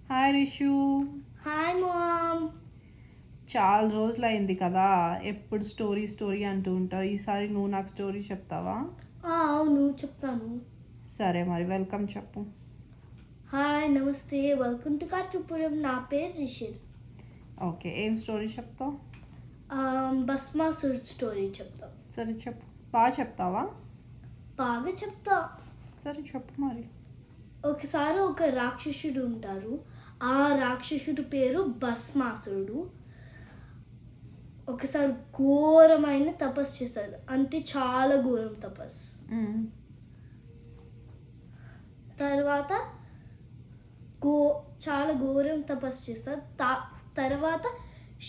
Hi Rishu. Hi ma'am. చాలా రోజులైంది కదా, ఎప్పుడు స్టోరీ అంటూ ఉంటావు. ఈసారి నువ్వు నాకు స్టోరీ చెప్తావా? అవును చెప్తాను. సరే మరి, వెల్కమ్ చెప్పు. హాయ్ నమస్తే, వెల్కమ్ టు కార్టూపురం. నా పేరు రిషిత్. ఓకే, ఏం స్టోరీ చెప్తావు? భస్మాసుర్ స్టోరీ చెప్తాం. సరే చెప్పు. బాగా చెప్తావా? బాగా చెప్తా. సరే చెప్పు మరి. ఒకసారి ఒక రాక్షసుడు ఉంటారు. ఆ రాక్షసుడి పేరు భస్మాసురుడు. ఒకసారి ఘోరమైన తపస్సు చేశాడు, అంటే చాలా ఘోరం తపస్సు. తర్వాత చాలా ఘోరం తపస్సు చేస్తారు. తర్వాత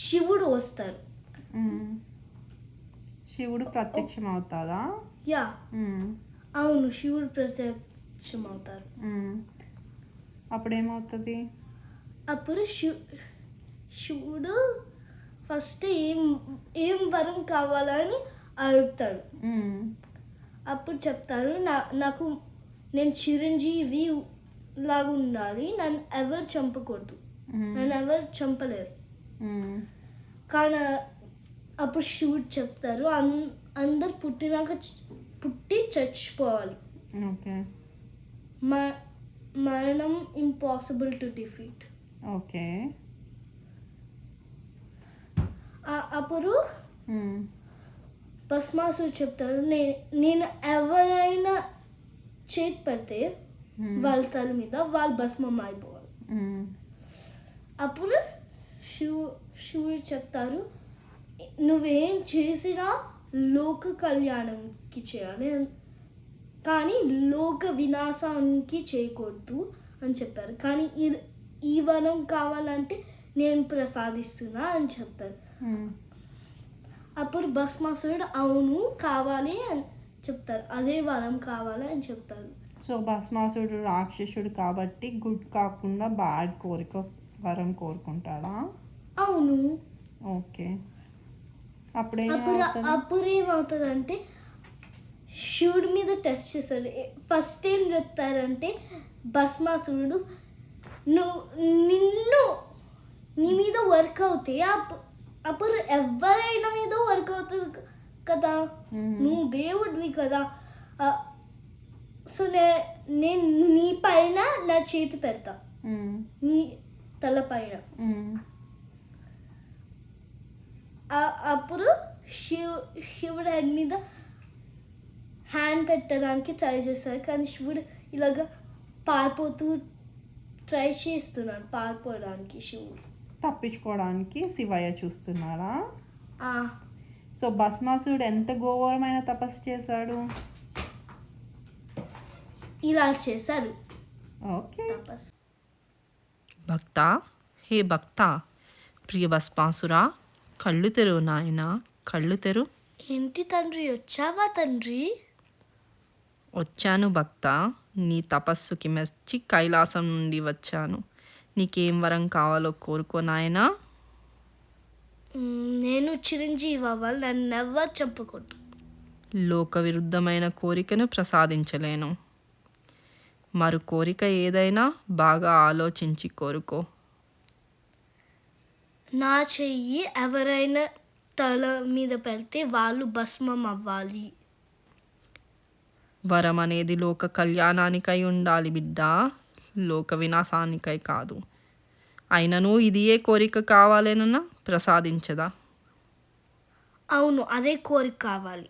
శివుడు వస్తారు. శివుడు ప్రత్యక్షం అవుతాడా? యా, అవును, శివుడు ప్రత్యక్షం అవుతారు. అప్పుడేమవుతుంది? అప్పుడు శివుడు ఫస్ట్ ఏం వరం కావాలని అడుగుతాడు. అప్పుడు చెప్తారు, నాకు నేను చిరంజీవి లాగా ఉండాలి, నన్ను ఎవరు చంపకూడదు, నన్ను ఎవరు చంపలేరు. కానీ అప్పుడు శివుడు చెప్తారు, అందరు పుట్టి చచ్చిపోవాలి. మరణం ఇంపాసిబుల్ టు డిఫీట్. ఓకే. అప్పుడు భస్మాసుడు చెప్తారు, నేను ఎవరైనా చేతి పెడితే వాళ్ళ తల మీద వాళ్ళు భస్మం అయిపోవాలి. అప్పుడు శివుడు చెప్తారు, నువ్వేం చేసినా లోక కళ్యాణంకి చేయాలి, కానీ లోక వినాశానికి చేయకూడదు అని చెప్పారు. కానీ ఈ వరం కావాలంటే నేను ప్రసాదిస్తున్నా అని చెప్తారు. అప్పుడు భస్మాసురుడు అవును కావాలి అని చెప్తారు, అదే వరం కావాలి అని చెప్తారు. సో భస్మాసురుడు రాక్షసుడు కాబట్టి గుడ్ కాకుండా బ్యాడ్ వరం కోరుకుంటాడా? అవును. ఓకే. అప్పుడు ఏమవుతుంది అంటే శివుడి మీద టెస్ట్ చేస్తారు. ఫస్ట్ ఏం చెప్తారంటే, భస్మాసురుడు నీ మీద వర్క్ అవుతే అప్పుడు ఎవరైనా మీద వర్క్ అవుతుంది కదా, నువ్వు దేవుడివి కదా. సో నేను నీ పైన నా చేతి పెడతా, నీ తల పైన. అప్పుడు శివుడు హెడ్ మీద హ్యాండ్ పెట్టడానికి ట్రై చేస్తారు, కానీ శివుడు ఇలాగ పారిపోతూ ట్రై చేస్తున్నాడు, పారిపోవడానికి. శివుడు తప్పించుకోవడానికి శివయ్య చూస్తున్నారా? సో భస్మాసురుడు ఎంత ఘోరమైన తపస్సు చేశాడు? ఇలా చేశారు. ఓకే. భక్త, హే భక్త, ప్రియ భస్మాసురా, కళ్ళు తెరు నాయన, కళ్ళు తెరు. ఏంటి తండ్రి, వచ్చావా తండ్రి? వచ్చాను భక్త, నీ తపస్సుకి మెచ్చి కైలాసం నుండి వచ్చాను. నీకేం వరం కావాలో కోరుకో నాయనా. నేను చిరంజీవి అవ్వాలి, నన్ను ఎవరు చంపకూడదు. లోక విరుద్ధమైన కోరికను ప్రసాదించలేను. మరో కోరిక ఏదైనా బాగా ఆలోచించి కోరుకో. నా చెయ్యి ఎవరైనా తల మీద పెడితే వాళ్ళు భస్మం అవ్వాలి. వరం అనేది లోక కళ్యాణానికై ఉండాలి బిడ్డ, లోక వినాశానికై కాదు. అయినను ఇది ఏ కోరిక కావాలేనన్నా ప్రసాదించదా? అవును, అదే కోరిక కావాలి.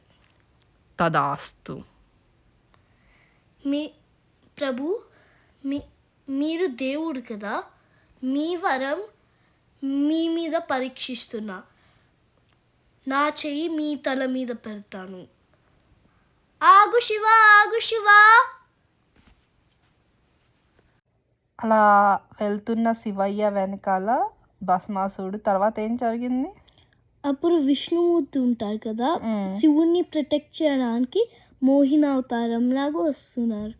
తదాస్తు. ప్రభు, మీరు దేవుడు కదా, మీ వరం మీ మీద పరీక్షిస్తున్నా. నా చెయ్యి మీ తల మీద పెడతాను. ఆగు శివ, ఆగు శివ. అలా వెళ్తున్న శివయ్య వెనకాల భస్మాసురుడు. తర్వాత ఏం జరిగింది? అప్పుడు విష్ణుమూర్తి ఉంటారు కదా, శివుణ్ణి ప్రొటెక్ట్ చేయడానికి మోహిన అవతారం లాగా వస్తున్నారు.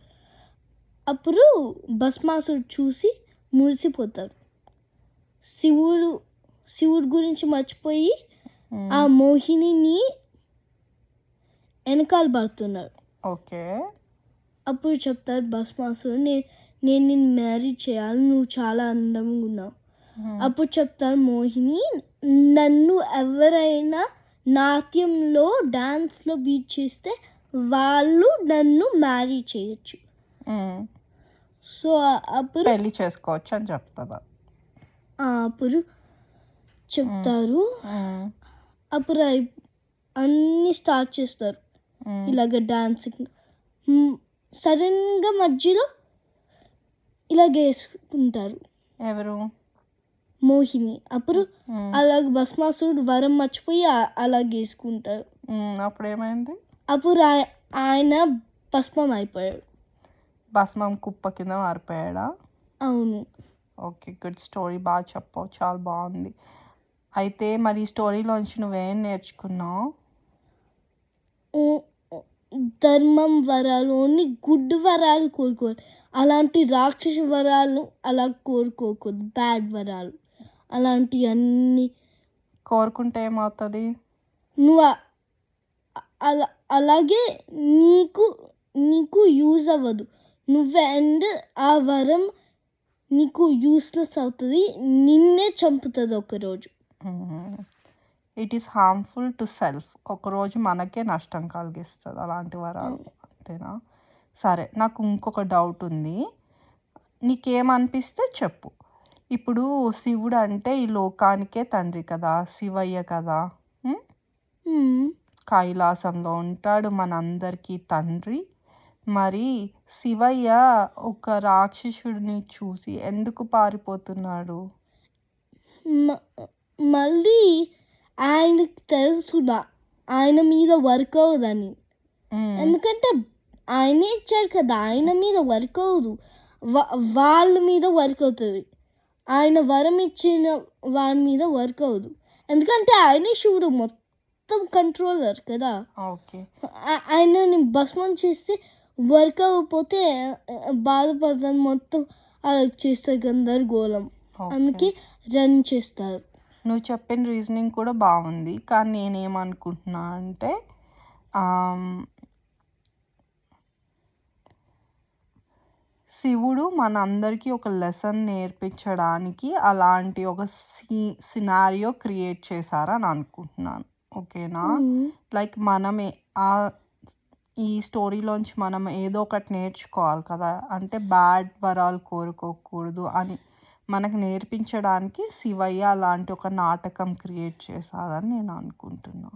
అప్పుడు భస్మాసురుడు చూసి మురిసిపోతారు. శివుడు గురించి మర్చిపోయి ఆ మోహిని వెనకాల పడుతున్నారు. ఓకే. అప్పుడు చెప్తారు భస్మాసురుడు, నేను నిన్ను మ్యారీ చేయాలి, నువ్వు చాలా అందంగా ఉన్నావు. అప్పుడు చెప్తాను మోహిని, నన్ను ఎవరైనా నాట్యంలో డాన్స్లో బీట్ చేస్తే వాళ్ళు నన్ను మ్యారీ చేయొచ్చు. సో అప్పుడు పెళ్లి చేసుకోవచ్చు అని చెప్తుందా? అప్పుడు చెప్తారు. అప్పుడు అన్నీ స్టార్ట్ చేస్తారు ఇలాగ డాన్సింగ్. సడన్గా మధ్యలో ఇలాగ వేసుకుంటారు ఎవరు? మోహిని. అప్పుడు అలాగ భస్మాసురుడు వరం మర్చిపోయి అలాగ వేసుకుంటారు. అప్పుడు ఏమైంది? అప్పుడు ఆయన భస్మం అయిపోయాడు. భస్మం కుప్ప కింద మారిపోయాడా? అవును. ఓకే, గుడ్ స్టోరీ, బాగా చెప్పావు, చాలా బాగుంది. అయితే మరి ఈ స్టోరీలోంచి నువ్వేం నేర్చుకున్నావు? ధర్మం వరాలు, ఓన్లీ గుడ్ వరాలు కోరుకోవాలి. అలాంటి రాక్షస వరాలు అలా కోరుకోకూడదు. బ్యాడ్ వరాలు అలాంటివి అన్నీ కోరుకుంటే ఏమవుతుంది? నువ్వు అలాగే నీకు యూజ్ అవ్వదు. నువ్వే అండ్ ఆ వరం నీకు యూస్లెస్ అవుతుంది, నిన్నే చంపుతుంది ఒకరోజు. It is harmful to self. ఒకరోజు మనకే నష్టం కలిగిస్తుంది అలాంటి వరాలు, అంతేనా? సరే, నాకు ఇంకొక డౌట్ ఉంది, నీకేమనిపిస్తే చెప్పు. ఇప్పుడు శివుడు అంటే ఈ లోకానికే తండ్రి కదా, శివయ్య కదా, కైలాసంలో ఉంటాడు, మనందరికీ తండ్రి. మరి శివయ్య ఒక రాక్షసుడిని చూసి ఎందుకు పారిపోతున్నాడు? మళ్ళీ ఆయనకు తెలుసు ఆయన మీద వర్క్ అవ్వదని. ఎందుకంటే ఆయనే ఇచ్చాడు కదా, ఆయన మీద వర్క్ అవ్వదు, వాళ్ళ మీద వర్క్ అవుతుంది. ఆయన వరం ఇచ్చిన వాడి మీద వర్క్ అవ్వదు, ఎందుకంటే ఆయనే శివుడు, మొత్తం కంట్రోలర్ కదా. ఓకే, ఆయనని భస్మం చేస్తే వర్క్ అవ్వకపోతే బాధపడతాను, మొత్తం అలా చేస్తారు గందరగోళం. అందుకే రన్ చేస్తారు. నువ్వు చెప్పిన రీజనింగ్ కూడా బాగుంది, కానీ నేనేమనుకుంటున్నా అంటే శివుడు మనందరికీ ఒక లెసన్ నేర్పించడానికి అలాంటి ఒక సినారియో క్రియేట్ చేశారని అనుకుంటున్నాను. ఓకేనా? లైక్ మనమే ఈ స్టోరీలోంచి మనం ఏదో ఒకటి నేర్చుకోవాలి కదా, అంటే బ్యాడ్ వరాలు కోరుకోకూడదు అని మనకు నేర్పించడానికి శివయ్య అలాంటి ఒక నాటకం క్రియేట్ చేశారని నేను అనుకుంటున్నా.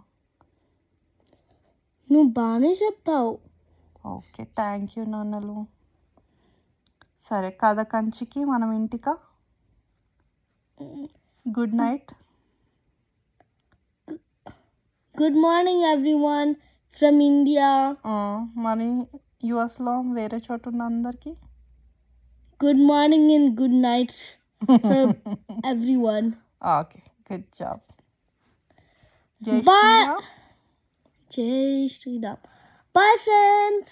నువ్వు బాగానే చెప్పావు. ఓకే, థ్యాంక్ యూ నాన్నలు. సరే, కథ కంచికి మనం ఇంటికా. Good night. Good morning everyone from India. మరి యుఎస్లో వేరే చోట ఉన్న అందరికీ good morning and good night from everyone. Okay, good job. జై శ్రీరామ్. జై Sriram. Bye friends.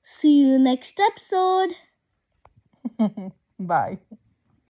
See you next episode. Bye.